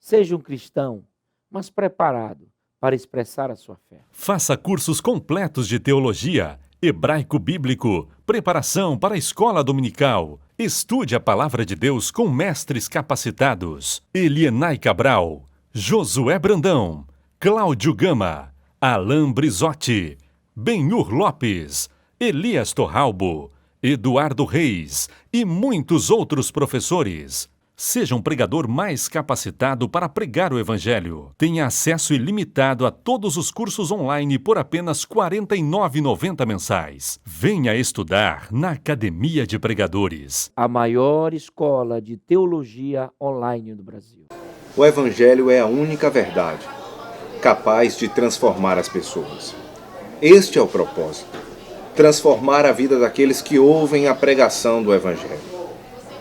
Seja um cristão, mas preparado para expressar a sua fé. Faça cursos completos de teologia, hebraico bíblico, preparação para a escola dominical. Estude a palavra de Deus com mestres capacitados. Elienay Cabral, Josué Brandão, Cláudio Gama, Alain Brizotti, Benhur Lopes, Elias Torralbo, Eduardo Reis e muitos outros professores. Seja um pregador mais capacitado para pregar o Evangelho. Tenha acesso ilimitado a todos os cursos online por apenas R$ 49,90 mensais. Venha estudar na Academia de Pregadores. A maior escola de teologia online do Brasil. O Evangelho é a única verdade, capaz de transformar as pessoas. Este é o propósito: transformar a vida daqueles que ouvem a pregação do Evangelho.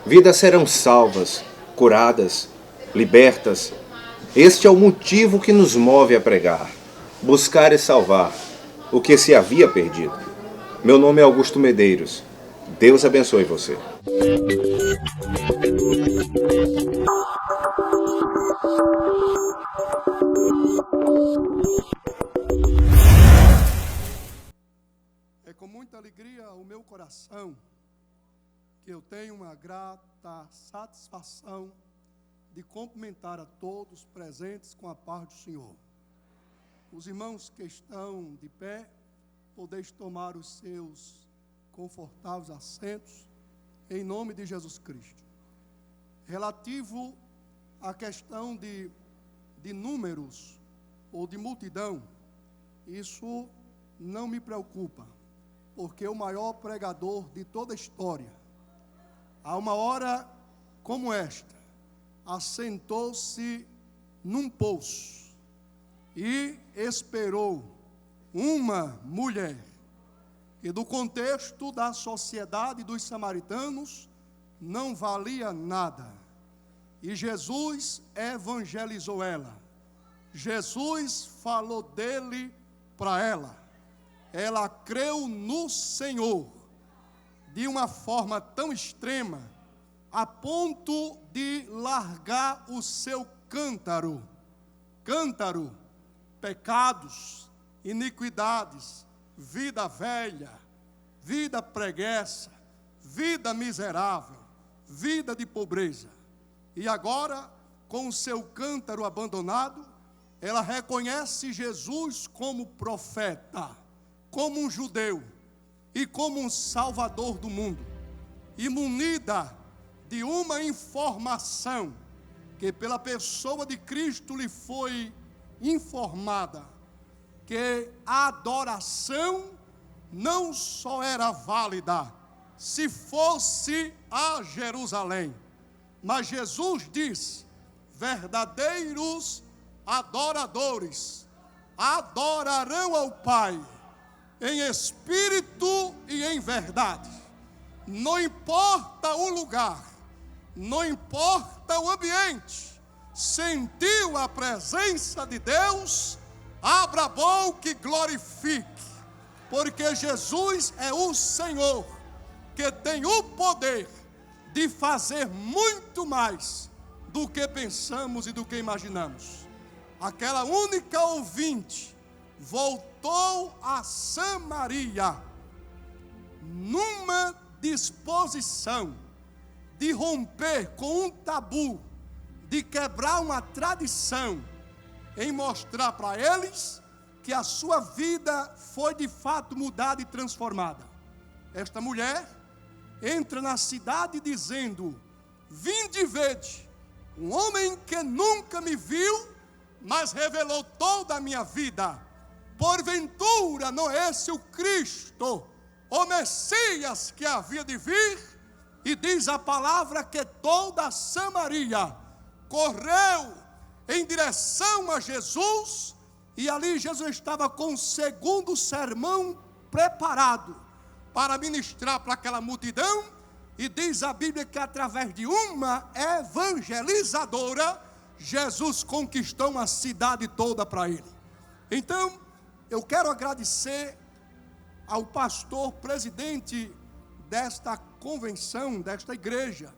Vidas serão salvas, curadas, libertas. Este é o motivo que nos move a pregar, buscar e salvar o que se havia perdido. Meu nome é Augusto Medeiros. Deus abençoe você. É com muita alegria ao meu coração que eu tenho uma grata satisfação de cumprimentar a todos presentes com a paz do Senhor. Os irmãos que estão de pé, podeis tomar os seus confortáveis assentos, em nome de Jesus Cristo. Relativo à questão de números ou de multidão, isso não me preocupa, porque o maior pregador de toda a história, a uma hora como esta, assentou-se num poço e esperou uma mulher que, do contexto da sociedade dos samaritanos, não valia nada. E Jesus evangelizou ela. Jesus falou dele para ela. Ela creu no Senhor de uma forma tão extrema, a ponto de largar o seu cântaro, pecados, iniquidades, vida velha, vida preguiça, vida miserável, vida de pobreza. E agora, com o seu cântaro abandonado, ela reconhece Jesus como profeta, como um judeu e como um salvador do mundo, e munida de uma informação que pela pessoa de Cristo lhe foi informada, que a adoração não só era válida se fosse a Jerusalém, mas Jesus diz: verdadeiros adoradores adorarão ao Pai em espírito e em verdade. Não importa o lugar, não importa o ambiente, sentiu a presença de Deus, abra a boca e glorifique, porque Jesus é o Senhor, que tem o poder de fazer muito mais do que pensamos e do que imaginamos. Aquela única ouvinte voltou a Samaria numa disposição de romper com um tabu, de quebrar uma tradição, em mostrar para eles que a sua vida foi de fato mudada e transformada. Esta mulher entra na cidade dizendo: vinde e vede, um homem que nunca me viu, mas revelou toda a minha vida. Porventura não é esse o Cristo, o Messias que havia de vir? E diz a palavra que toda a Samaria correu em direção a Jesus, e ali Jesus estava com o segundo sermão preparado para ministrar para aquela multidão, e diz a Bíblia que através de uma evangelizadora, Jesus conquistou uma cidade toda para ele. Então, eu quero agradecer ao pastor presidente desta convenção, desta igreja,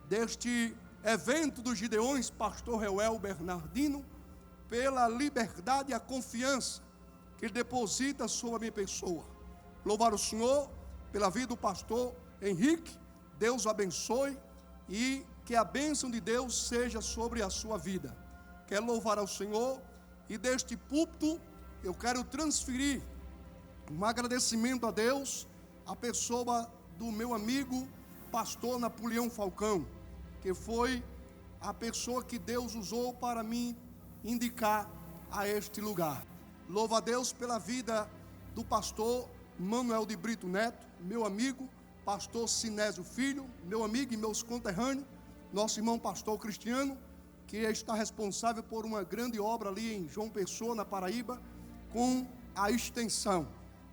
deste evento dos Gideões, pastor Reuel Bernardino, pela liberdade e a confiança que ele deposita sobre a minha pessoa. Louvar o Senhor pela vida do pastor Henrique, Deus o abençoe e que a bênção de Deus seja sobre a sua vida. Quero louvar ao Senhor e deste púlpito eu quero transferir um agradecimento a Deus, a pessoa do meu amigo pastor Napoleão Falcão, que foi a pessoa que Deus usou para me indicar a este lugar. Louvo a Deus pela vida do pastor Manuel de Brito Neto, meu amigo, pastor Sinésio Filho, meu amigo e meus conterrâneos, nosso irmão pastor Cristiano, que está responsável por uma grande obra ali em João Pessoa, na Paraíba, com a extensão.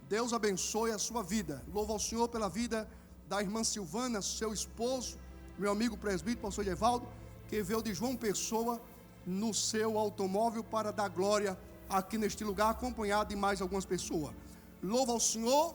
Deus abençoe a sua vida. Louvo ao Senhor pela vida da irmã Silvana, seu esposo, meu amigo presbítero, pastor Evaldo, que veio de João Pessoa no seu automóvel para dar glória aqui neste lugar, acompanhado de mais algumas pessoas. Louvo ao Senhor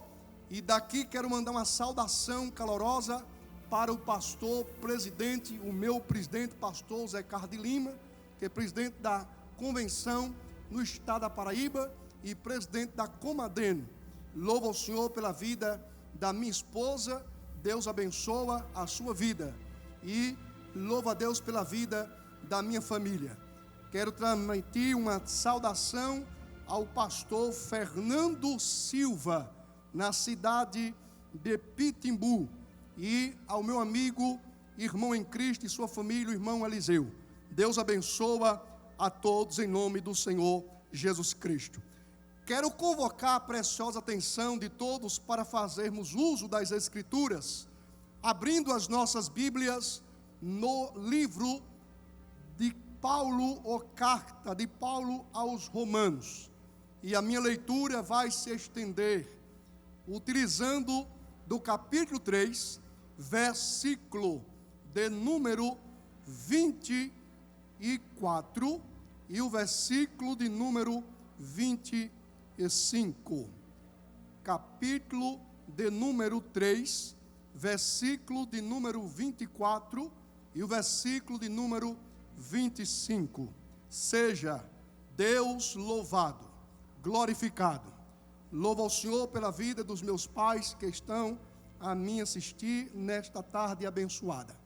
e daqui quero mandar uma saudação calorosa para o pastor presidente, o meu presidente, pastor Zé Carlos de Lima, que é presidente da convenção no estado da Paraíba e presidente da Comadeno. Louvo ao Senhor pela vida da minha esposa, Deus abençoa a sua vida. E louvo a Deus pela vida da minha família. Quero transmitir uma saudação ao pastor Fernando Silva, na cidade de Pitimbu, e ao meu amigo, irmão em Cristo e sua família, o irmão Eliseu. Deus abençoa a todos em nome do Senhor Jesus Cristo. Quero convocar a preciosa atenção de todos para fazermos uso das Escrituras, abrindo as nossas Bíblias no livro de Paulo, ou carta de Paulo aos Romanos. E a minha leitura vai se estender utilizando do capítulo 3, versículo de número 24 e o versículo de número 25. Capítulo de número 3, versículo de número 24 e o versículo de número 25. Seja Deus louvado, glorificado. Louvo ao Senhor pela vida dos meus pais que estão a me assistir nesta tarde abençoada.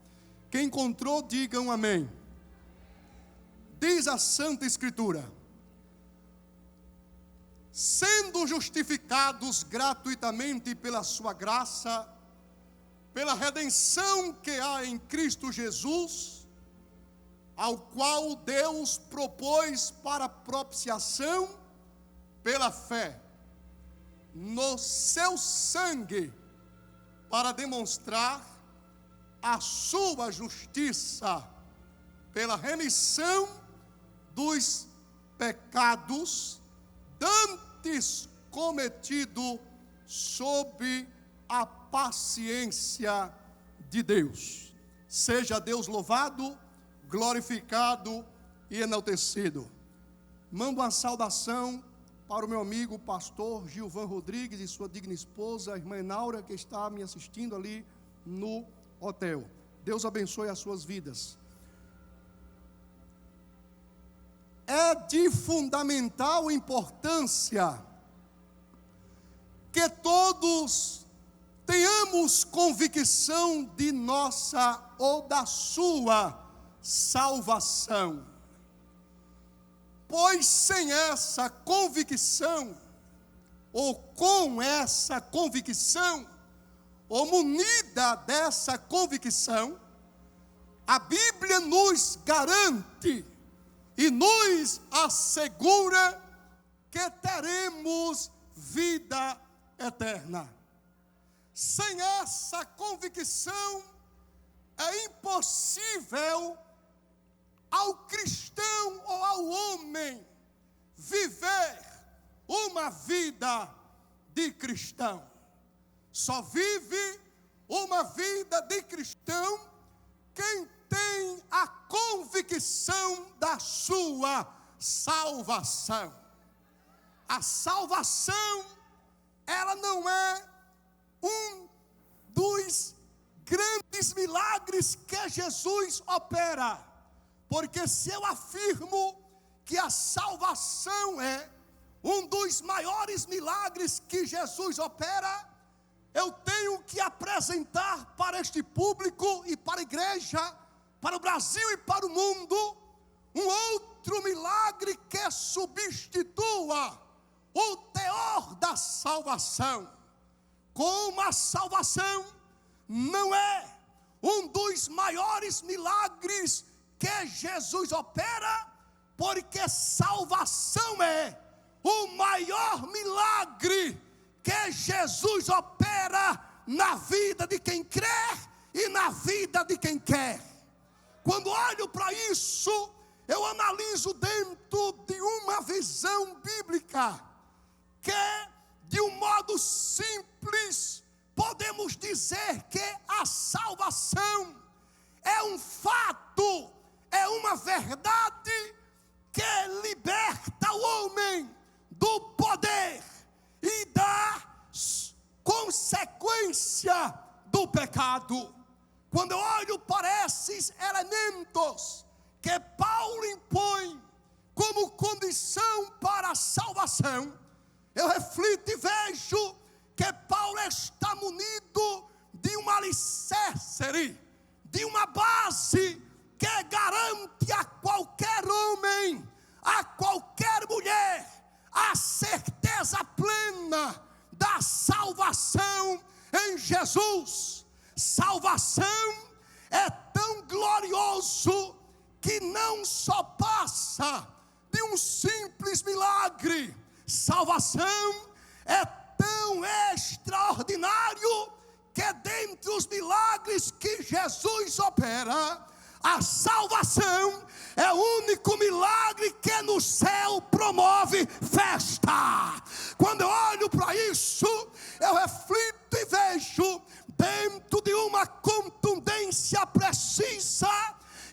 Quem encontrou, diga um amém. Diz a Santa Escritura: sendo justificados gratuitamente pela sua graça, pela redenção que há em Cristo Jesus, ao qual Deus propôs para propiciação pela fé, no seu sangue, para demonstrar a sua justiça, pela remissão dos pecados dantes cometido sob a paciência de Deus. Seja Deus louvado, glorificado e enaltecido. Mando uma saudação para o meu amigo pastor Gilvan Rodrigues e sua digna esposa, a irmã Enaura, que está me assistindo ali no hotel. Deus abençoe as suas vidas. É de fundamental importância que todos tenhamos convicção de nossa ou da sua salvação. Pois sem essa convicção, ou com essa convicção, ou munida dessa convicção, a Bíblia nos garante e nos assegura que teremos vida eterna. Sem essa convicção, é impossível ao cristão ou ao homem viver uma vida de cristão. Só vive uma vida de cristão quem tem a convicção da sua salvação. A salvação, ela não é um dos grandes milagres que Jesus opera. Porque se eu afirmo que a salvação é um dos maiores milagres que Jesus opera, eu tenho que apresentar para este público e para a igreja, para o Brasil e para o mundo, um outro milagre que substitua o teor da salvação. Como a salvação não é um dos maiores milagres que Jesus opera, porque salvação é o maior milagre que Jesus opera na vida de quem crê e na vida de quem quer. Quando olho para isso, eu analiso dentro de uma visão bíblica, que de um modo simples podemos dizer que a salvação é um fato, é uma verdade que liberta o homem do poder e da consequência do pecado. Quando eu olho para esses elementos que Paulo impõe como condição para a salvação, eu reflito e vejo que Paulo está munido de um alicerce, de uma base que garante a qualquer homem, a qualquer mulher, a certeza plena da salvação em Jesus. Salvação é tão glorioso que não só passa de um simples milagre. Salvação é tão extraordinário que dentre os milagres que Jesus opera, a salvação é o único milagre que no céu promove festa. Quando eu olho para isso, eu reflito e vejo dentro de uma contundência precisa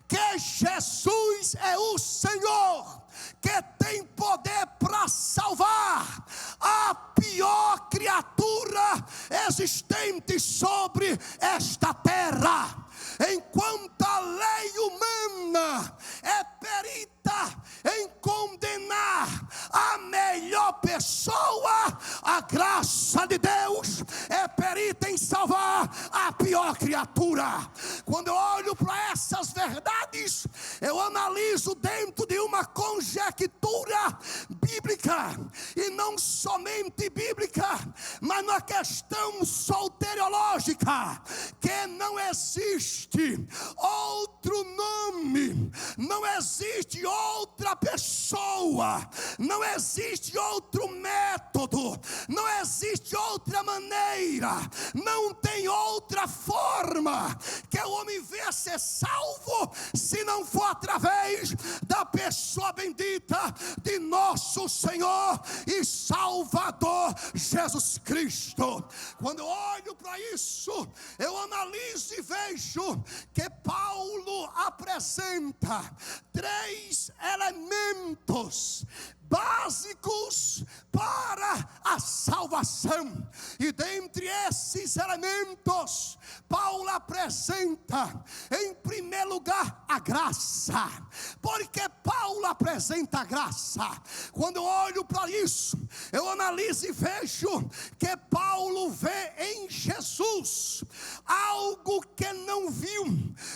que Jesus é o Senhor, que tem poder para salvar a pior criatura existente sobre esta terra. Enquanto a lei humana é perita em condenar a melhor pessoa, a graça de Deus é perita em salvar a pior criatura. Quando eu olho para essas verdades, eu analiso dentro de uma conjectura bíblica, e não somente bíblica, mas na questão soteriológica, que não existe outro nome, não existe outra pessoa, não existe outro método, não existe outra maneira, não tem outra forma que o homem venha ser salvo, se não for através da pessoa bendita de nosso Senhor e Salvador Jesus Cristo. Quando eu olho para isso, eu analiso e vejo que Paulo apresenta 3 elementos básicos para a salvação, e dentre esses elementos, Paulo apresenta em primeiro lugar a graça. Porque Paulo apresenta a graça? Quando eu olho para isso, eu analiso e vejo que Paulo vê em Jesus algo que não viu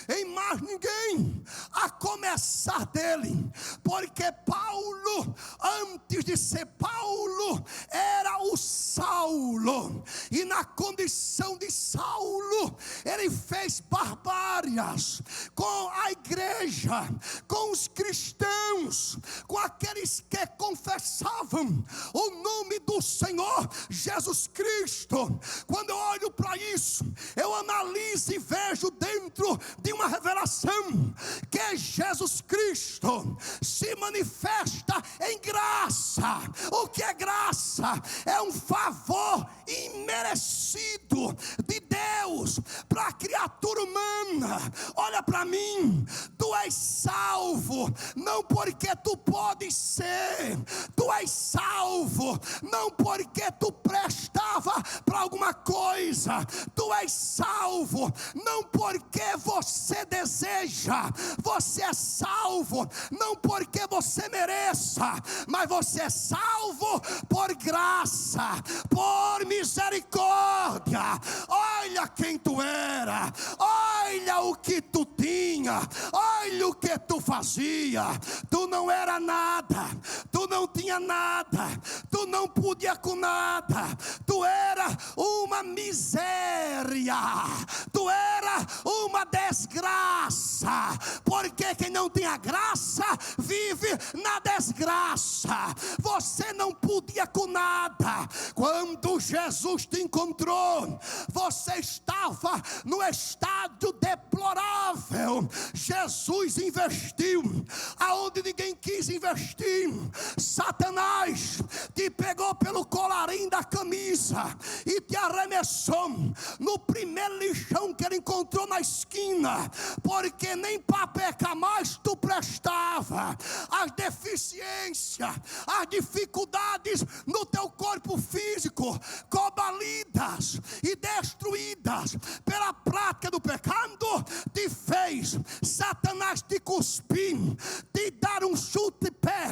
em mais ninguém, a começar dele. Porque Paulo, antes de ser Paulo, era o Saulo, e na condição de Saulo, ele fez barbárias com a igreja, com os cristãos, com aqueles que confessavam o nome do Senhor Jesus Cristo. Quando eu olho para isso, eu analiso e vejo dentro de uma revelação que Jesus Cristo Cristo se manifesta em graça. O que é graça? É um favor imerecido de Deus para a criatura humana. Olha para mim, tu és salvo não porque tu podes ser, tu és salvo não porque tu prestava para alguma coisa, tu és salvo não porque você deseja, você é salvo não porque você mereça, mas você é salvo por graça, por misericórdia. Olha quem tu era, olha o que tu tinha, olha o que tu fazia. Tu não era nada, tu não tinha nada, tu não podia com nada, tu era uma miséria, tu era uma desgraça, porque quem não tem a graça vive na desgraça. Você não podia com nada. Quando Jesus te encontrou, você estava no estado deplorável. Jesus investiu aonde ninguém quis investir. Satanás te pegou pelo colarinho da camisa e te arremessou no primeiro lixão que ele encontrou na esquina, porque nem para pecar mais tu prestava. As deficiências, as dificuldades no teu corpo físico, cobalidas e destruídas pela prática do pecado, te fez Satanás te cuspir, te dar um chute-pé,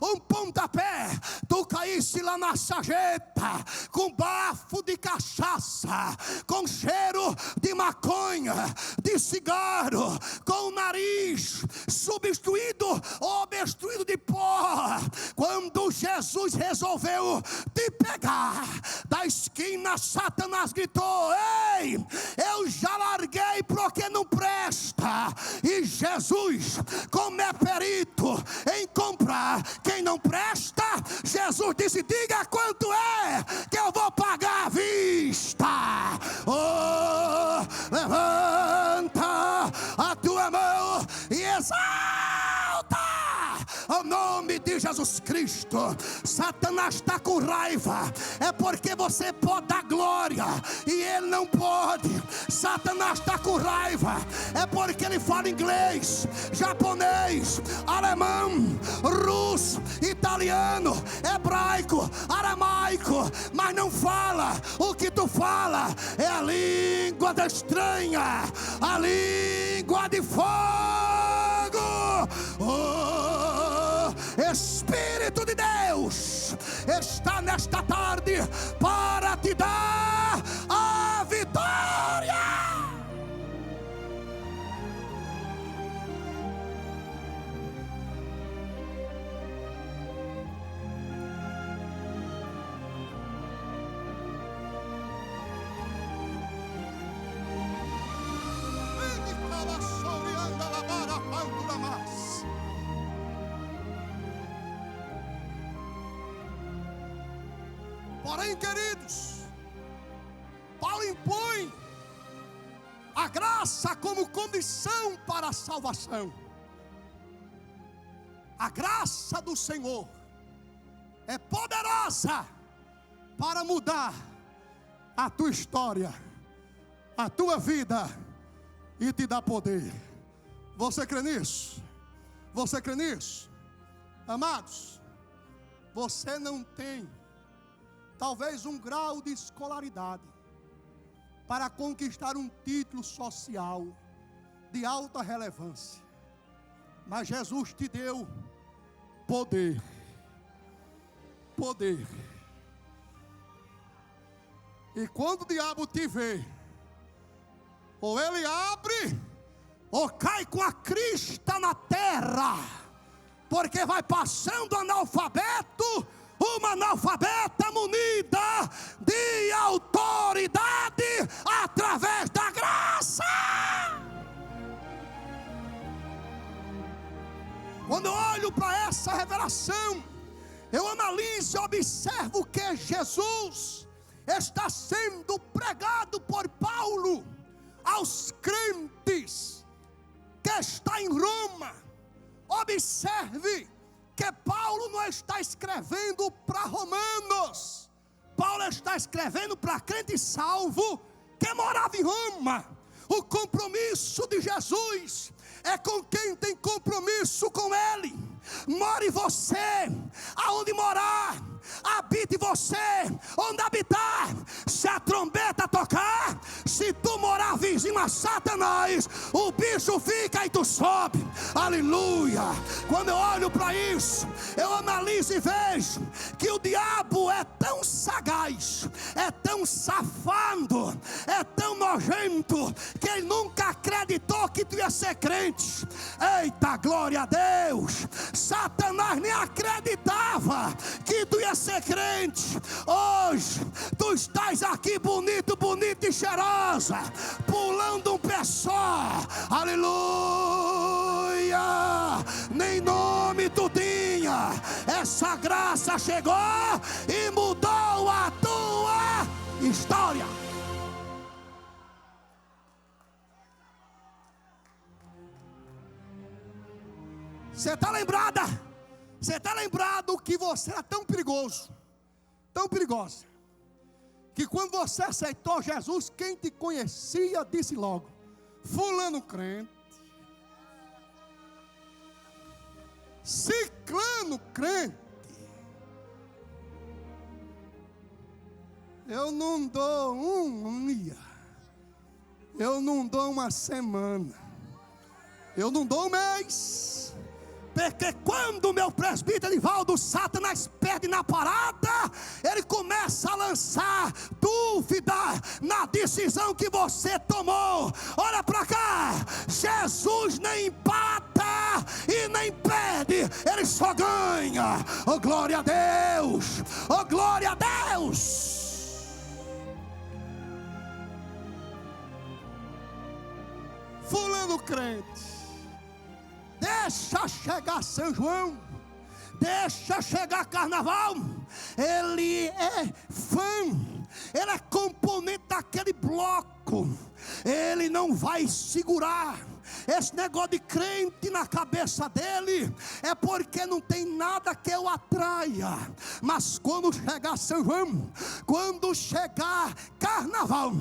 um pontapé. Tu caísse lá na sarjeta, com bafo de cachaça, com cheiro de maconha, de cigarro, com o nariz substituído ou obstruído de pó. Quando Jesus resolveu te pegar da esquina, Satanás gritou: ei, eu já larguei porque não presta. E Jesus, como é perito em comprar quem não presta, Jesus disse: diga quanto é que eu vou pagar à vista. Oh, levanta a tua mão e exalta o nome de Jesus Cristo. Satanás está com raiva, é porque você pode dar glória e ele não pode. Satanás está com raiva, é porque ele fala inglês, japonês, alemão, russo, italiano, hebraico, aramaico, mas não fala o que tu fala. É a língua da estranha, a língua de fogo. Espírito de Deus está nesta tarde para te dar a vitória. Porém, queridos, Paulo impõe a graça como condição para a salvação. A graça do Senhor é poderosa para mudar a tua história, a tua vida e te dar poder. Você crê nisso? Você crê nisso? Amados, você não tem talvez um grau de escolaridade para conquistar um título social de alta relevância, mas Jesus te deu poder. E quando o diabo te vê, ou ele abre ou cai com a crista na terra, porque vai passando analfabeto, uma analfabeta munida de autoridade através da graça. Quando eu olho para essa revelação, eu analiso e observo que Jesus está sendo pregado por Paulo aos crentes que está em Roma, Observe que Paulo não está escrevendo para romanos. Paulo está escrevendo para crente salvo que morava em Roma. O compromisso de Jesus é com quem tem compromisso com Ele. More você aonde morar, habite você onde habitar. Se a trombeta tocar, se tu morar vizinho a Satanás, o bicho fica e tu sobe. Aleluia. Quando eu olho para isso, eu analiso e vejo que o diabo é tão sagaz, é tão safado, é tão nojento, que ele nunca acreditou que tu ia ser crente. Eita, glória a Deus. Satanás nem acreditava que tu ia ser crente. Hoje tu estás aqui bonito, bonita e cheirosa, pulando um pé só. Aleluia. Nem nome tu tinha. Essa graça chegou e mudou a tua história. Você está lembrada? Você está lembrado que você era tão perigoso, tão perigosa, que quando você aceitou Jesus, quem te conhecia disse logo: fulano crente, ciclano crente. Eu não dou um dia, eu não dou uma semana, eu não dou um mês. Porque quando o meu presbítero Edivaldo, Satanás perde na parada, ele começa a lançar dúvida na decisão que você tomou. Olha para cá, Jesus nem empata e nem perde, ele só ganha. Oh glória a Deus, oh glória a Deus. Fulano crente, deixa chegar São João, deixa chegar Carnaval. Ele é fã, ele é componente daquele bloco. Ele não vai segurar esse negócio de crente na cabeça dele, é porque não tem nada que o atraia. Mas quando chegar São João, quando chegar Carnaval,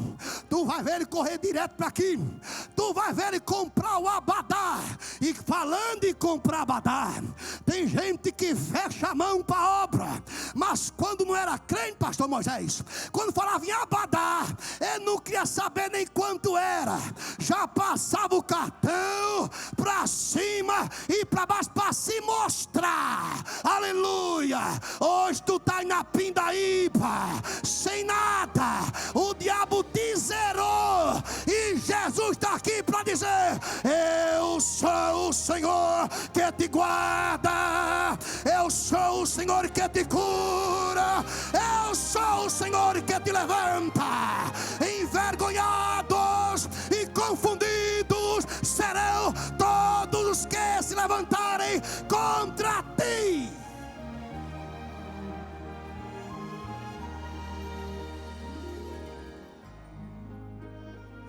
tu vai ver ele correr direto para aqui. Tu vai ver ele comprar o abadá. E falando em comprar abadá, tem gente que fecha a mão para a obra. Mas quando não era crente, pastor Moisés, quando falava em abadá, ele não queria saber nem quanto era. Já passava o cartão para cima e para baixo para se mostrar. Aleluia. Hoje tu está aí na pindaíba, sem nada. O diabo te zerou e Jesus está aqui para dizer: eu sou o Senhor que te guarda, eu sou o Senhor que te cura, eu sou o Senhor que te levanta. Envergonhados e confundidos serão todos os que se levantarem contra ti.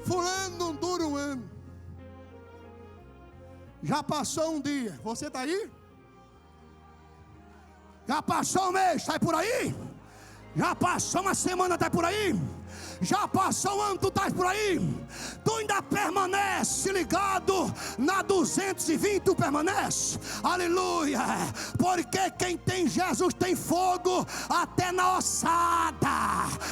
Fulano não dura um ano. Já passou um dia, você está aí? Já passou um mês, está por aí? Já passou uma semana, está por aí? Já passou um ano, tu estás por aí? Tu ainda permanece ligado na 220, tu permanece? Aleluia. Porque quem tem Jesus tem fogo até na ossada,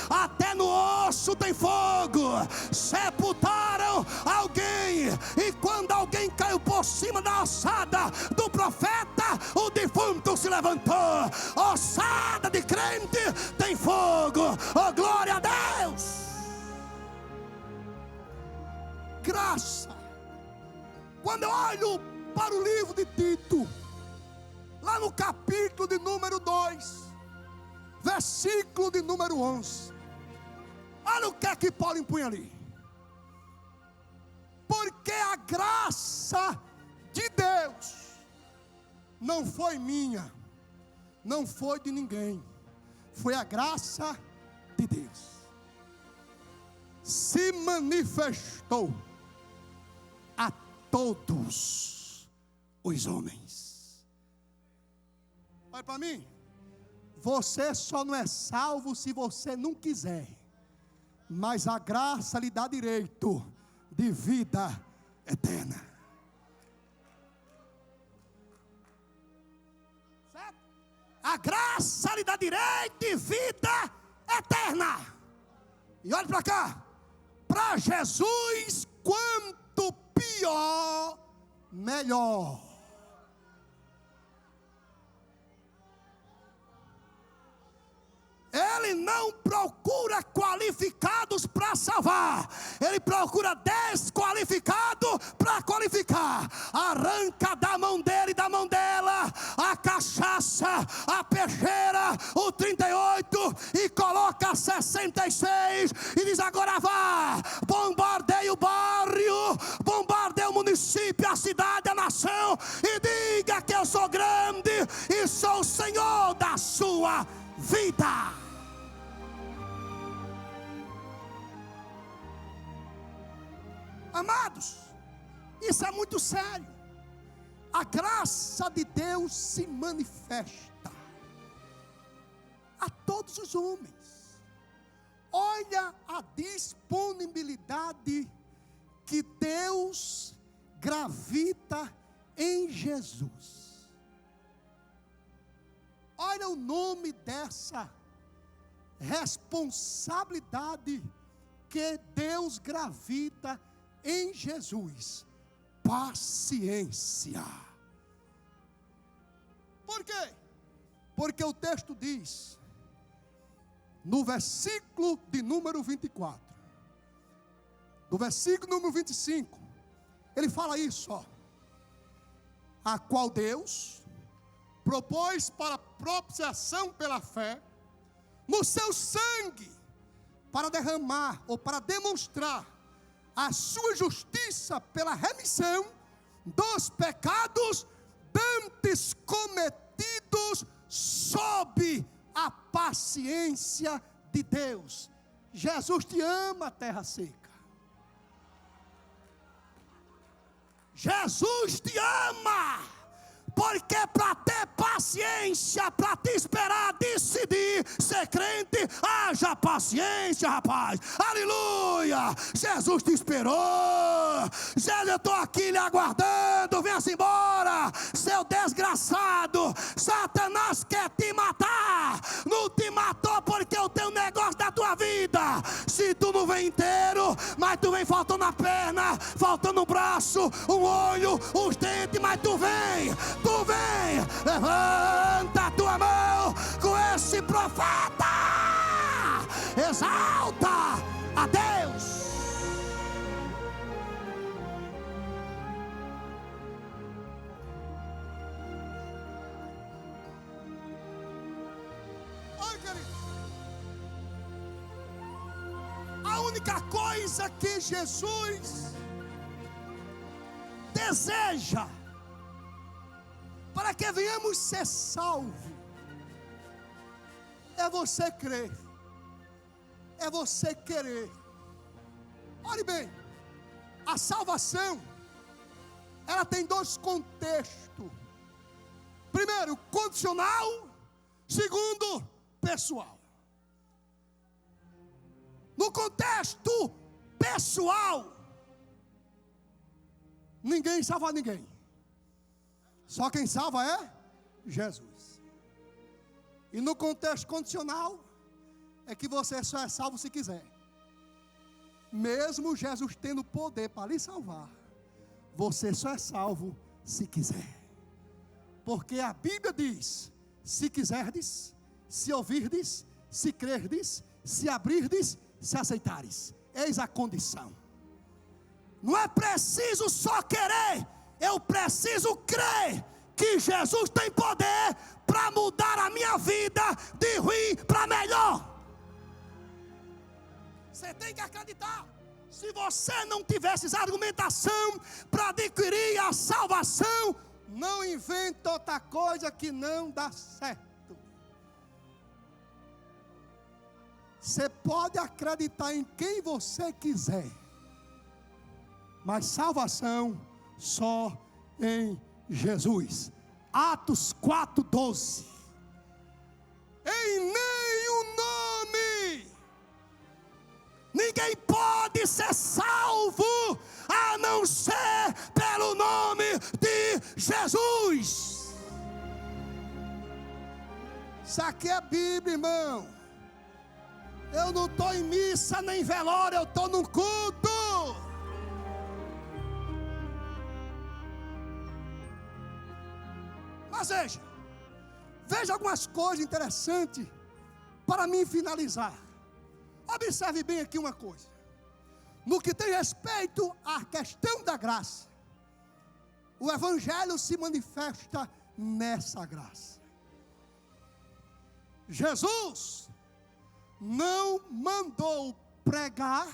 até no osso tem fogo. Sepultaram alguém, e quando alguém caiu por cima da ossada do profeta, o defunto se levantou. Ossada de crente tem fogo. Oh glória a Deus. Graça. Quando eu olho para o livro de Tito, lá no capítulo de número 2, versículo de número 11, olha o que é que Paulo impunha ali: porque a graça de Deus não foi minha, não foi de ninguém, foi a graça de Deus, se manifestou a todos os homens. Olha para mim. Você só não é salvo se você não quiser. Mas a graça lhe dá direito de vida eterna. Certo? A graça lhe dá direito de vida eterna. E olha para cá. Para Jesus, quanto pior, melhor. Ele não procura qualificados para salvar. Ele procura desqualificado para qualificar. Arranca da mão dele e da mão dela a cachaça, a peixeira, o 38 e coloca 66 e diz: agora vá, bombardeie o bairro, bombardeie o município, a cidade, a nação e diga que eu sou grande e sou o Senhor da sua vida. Amados, isso é muito sério. A graça de Deus se manifesta a todos os homens. Olha a disponibilidade que Deus gravita em Jesus. Olha o nome dessa responsabilidade que Deus gravita em Jesus: paciência. Por quê? Porque o texto diz, no versículo de número 24, no versículo número 25, ele fala isso, ó: a qual Deus propôs para propiciação pela fé, no seu sangue, para derramar ou para demonstrar a sua justiça pela remissão dos pecados dantes cometidos sob a paciência de Deus. Jesus te ama, terra seca. Jesus te ama. Porque para ter paciência, para te esperar, decidir ser crente, haja paciência, rapaz. Aleluia! Jesus te esperou. Jesus, eu estou aqui lhe aguardando. Venha-se embora, seu desgraçado. Satanás quer te matar. Não te matou porque eu tenho um negócio da tua vida. Se tu não vem inteiro, mas tu vem faltando a perna, faltando um braço, um olho, os dentes, mas tu vem. Tu vem, levanta a tua mão com esse profeta, exalta a Deus. Olha, querido, a única coisa que Jesus deseja para que venhamos ser salvos é você crer, é você querer. Olhe bem, a salvação, ela tem dois contextos: primeiro, condicional; segundo, pessoal. No contexto pessoal, ninguém salva ninguém. Só quem salva é Jesus. E no contexto condicional, é que você só é salvo se quiser. Mesmo Jesus tendo poder para lhe salvar, você só é salvo se quiser. Porque a Bíblia diz: se quiserdes, se ouvirdes, se crerdes, se abrirdes, se aceitares. Eis a condição. Não é preciso só querer, eu preciso crer que Jesus tem poder para mudar a minha vida de ruim para melhor. Você tem que acreditar. Se você não tivesse argumentação para adquirir a salvação, não inventa outra coisa que não dá certo. Você pode acreditar em quem você quiser, mas salvação só em Jesus. Atos 4:12. Em nenhum nome ninguém pode ser salvo a não ser pelo nome de Jesus. Isso aqui é Bíblia, irmão. Eu não estou em missa nem em velório, eu estou num culto. Mas veja algumas coisas interessantes para mim finalizar. Observe bem aqui uma coisa. No que tem respeito à questão da graça, o Evangelho se manifesta nessa graça. Jesus não mandou pregar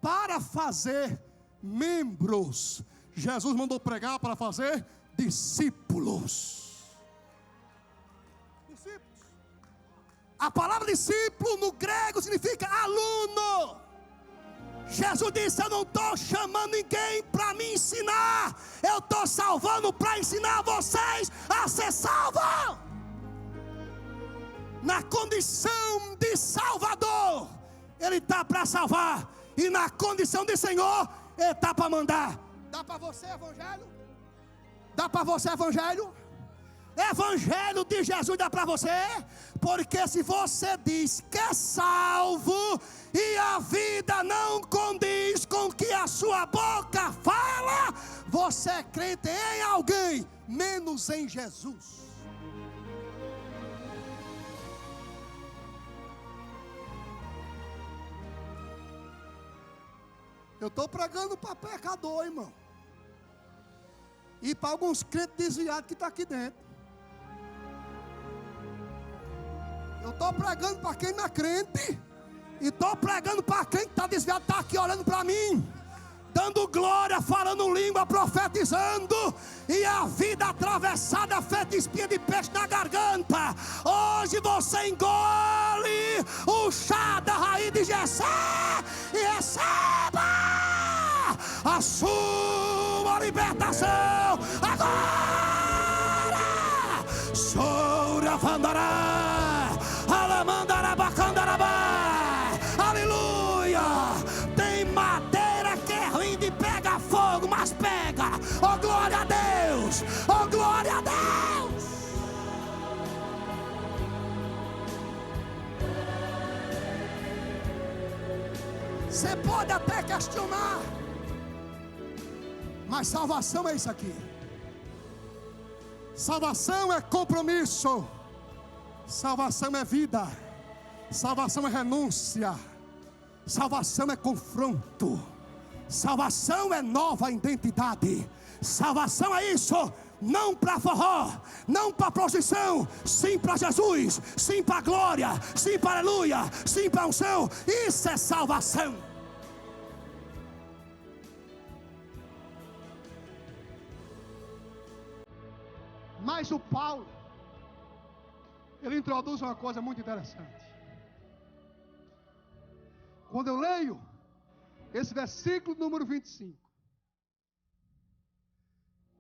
para fazer membros. Jesus mandou pregar para fazer discípulos. A palavra discípulo no grego significa aluno. Jesus disse: eu não estou chamando ninguém para me ensinar, eu estou salvando para ensinar vocês a ser salvos. Na condição de Salvador, Ele está para salvar, e na condição de Senhor, Ele está para mandar. Dá para você evangelho? Dá para você evangelho? Evangelho de Jesus dá para você? Porque se você diz que é salvo e a vida não condiz com o que a sua boca fala, você é crente em alguém, menos em Jesus. Eu estou pregando para pecador, irmão, e para alguns crentes desviados que estão aqui dentro. Eu estou pregando para quem não é crente, e estou pregando para quem está desviado, está aqui olhando para mim, dando glória, falando língua, profetizando, e a vida atravessada, feita espinha de peixe na garganta. Hoje você engole o chá da raiz de Jessé e receba a sua libertação agora. Soura Vandará, Alamandarabacandarabai. Aleluia. Tem madeira que é ruim de pegar fogo, mas pega. Oh, glória a Deus. Oh, glória a Deus. Você pode até questionar, mas salvação é isso aqui. Salvação é compromisso. Salvação é vida. Salvação é renúncia. Salvação é confronto. Salvação é nova identidade. Salvação é isso. Não para forró, não para procissão, sim para Jesus, sim para glória, sim para aleluia, sim para unção. Isso é salvação. Mas o Paulo, ele introduz uma coisa muito interessante. Quando eu leio esse versículo número 25,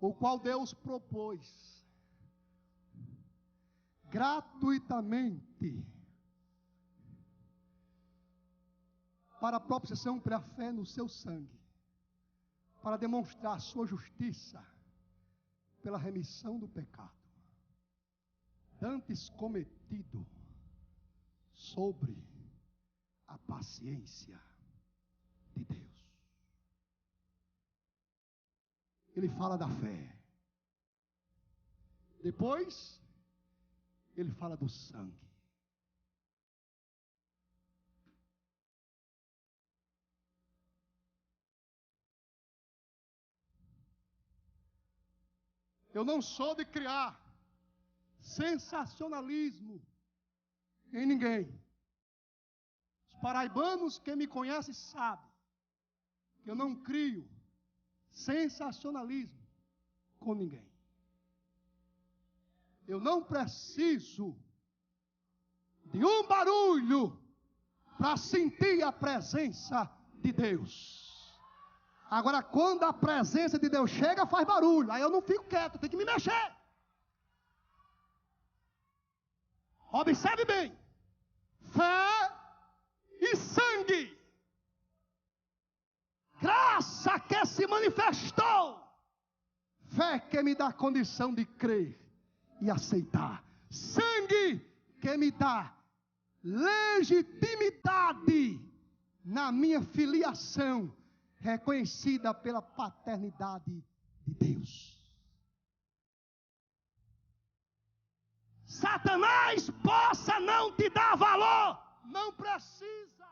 o qual Deus propôs gratuitamente para a propiciação pela fé no seu sangue, para demonstrar a sua justiça pela remissão do pecado antes cometido sobre a paciência de Deus. Ele fala da fé. Depois, ele fala do sangue. Eu não sou de criar sensacionalismo em ninguém. Os paraibanos que me conhecem sabem que eu não crio sensacionalismo com ninguém. Eu não preciso de um barulho para sentir a presença de Deus. Agora, quando a presença de Deus chega, faz barulho. Aí eu não fico quieto, eu tenho que me mexer. Observe bem. Fé e sangue. Graça que se manifestou. Fé que me dá condição de crer e aceitar. Sangue que me dá legitimidade na minha filiação, reconhecida pela paternidade de Deus. Satanás possa não te dar valor, não precisa.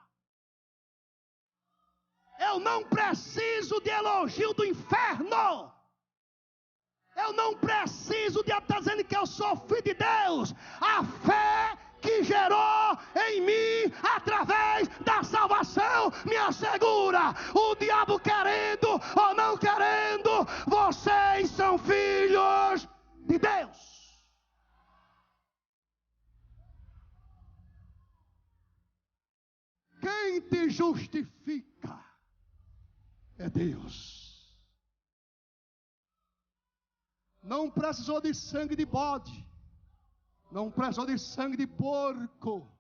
Eu não preciso de elogio do inferno. Eu não preciso de estar dizendo que eu sou filho de Deus. A fé que gerou em mim, através da salvação, me assegura. O diabo querendo ou não querendo, vocês são filhos de Deus. Quem te justifica é Deus. Não precisou de sangue de bode, não precisou de sangue de porco,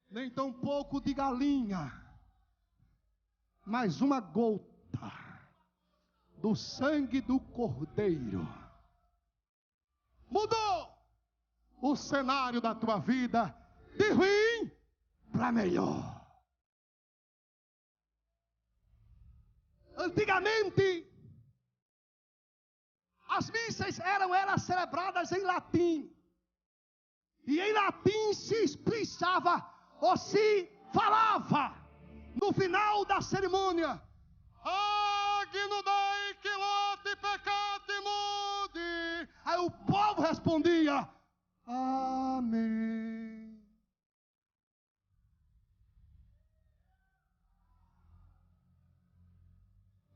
nem tampouco de galinha, mas uma gota do sangue do Cordeiro mudou o cenário da tua vida de ruim para melhor. Antigamente, as missas eram celebradas em latim. E em latim se expressava ou se falava no final da cerimônia: Agnus Dei que lote peccati mudi. Aí o povo respondia: Amém.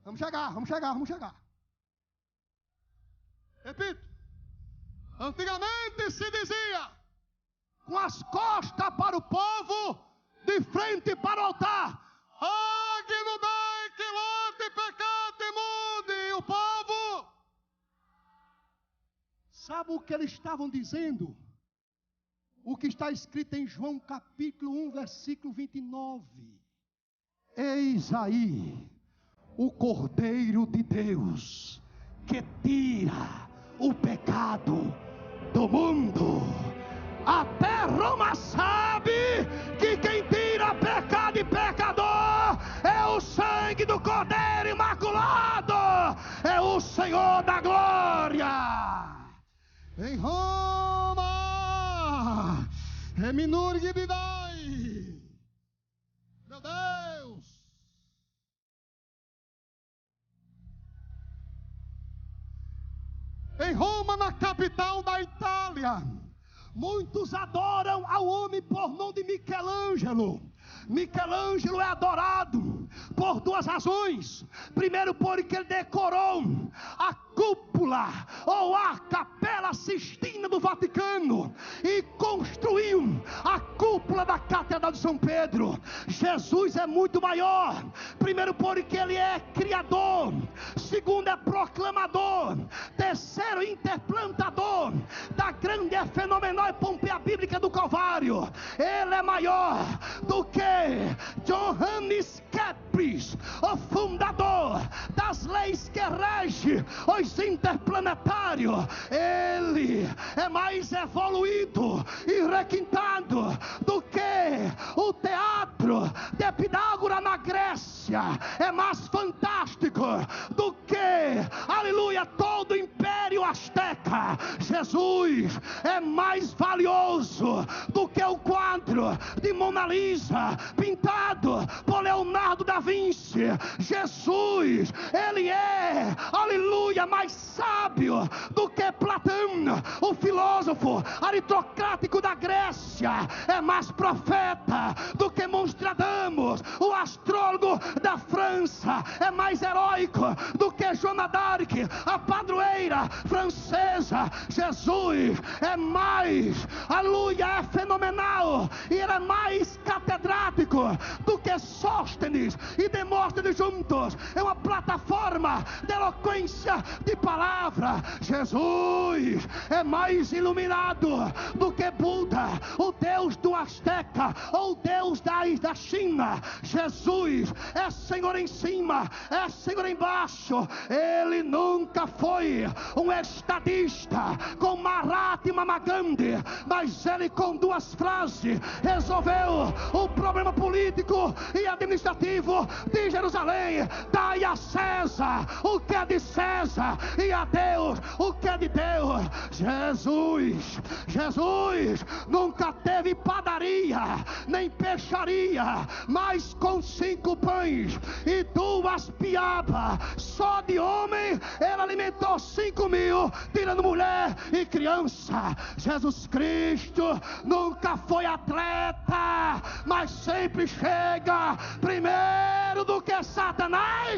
Vamos chegar. Repito, antigamente se dizia, com as costas para o povo, de frente para o altar: Agnus Dei que lote peccati mudi. O povo, sabe o que eles estavam dizendo? O que está escrito em João capítulo 1, versículo 29. Eis aí o Cordeiro de Deus, que tira o pecado do mundo. Até Roma sabe que quem tira pecado e pecador é o sangue do Cordeiro Imaculado, é o Senhor da glória. Em Roma, Eminurgi Bidai, meu Deus. Em Roma, na capital da Itália, muitos adoram ao homem por nome de Michelangelo. Michelangelo é adorado por duas razões. Primeiro, porque ele decorou a cúpula ou a Capela Sistina do Vaticano e construiu a cúpula da Catedral de São Pedro. Jesus é muito maior. Primeiro, porque ele é criador. Segundo, é proclamador. Terceiro, interplantador da grande e fenomenal Pompeia Bíblica do Calvário. Ele é maior do que Johannes Kepler, o fundador das leis que rege os interplanetários. Ele é mais evoluído e requintado do que o teatro de Epitágora na Grécia. É mais fantástico do que, aleluia, todo o Império Azteca. Jesus é mais valioso do que o quadro de Mona Lisa pintado por Leonardo da Vinci. Jesus, ele é, aleluia, mais sábio do que Platão, o filósofo aristocrático da Grécia. É mais profeta do que Nostradamus, o astrólogo da França. É mais heróico do que Joana d'Arc, a padroeira francesa. Jesus é mais, aleluia, é fenomenal, e ele é mais catedrático do que Sóstenes e Demóstenes juntos. É uma plataforma de eloquência de palavra. Jesus é mais iluminado do que Buda, o Deus do Azteca ou o Deus da China. Jesus é Senhor em cima, é Senhor embaixo. Ele nunca foi um estadista com Mahatma Gandhi, mas ele com duas frases resolveu o problema político e administrativo de Jerusalém. Dai a César o que é de César e a Deus o que é de Deus. Jesus nunca teve padaria nem peixaria, mas com 5 pães e 2 piabas só de homem ele alimentou 5.000, tirando mulher e criança. Jesus Cristo nunca foi atleta, mas sempre chega primeiro do que Satanás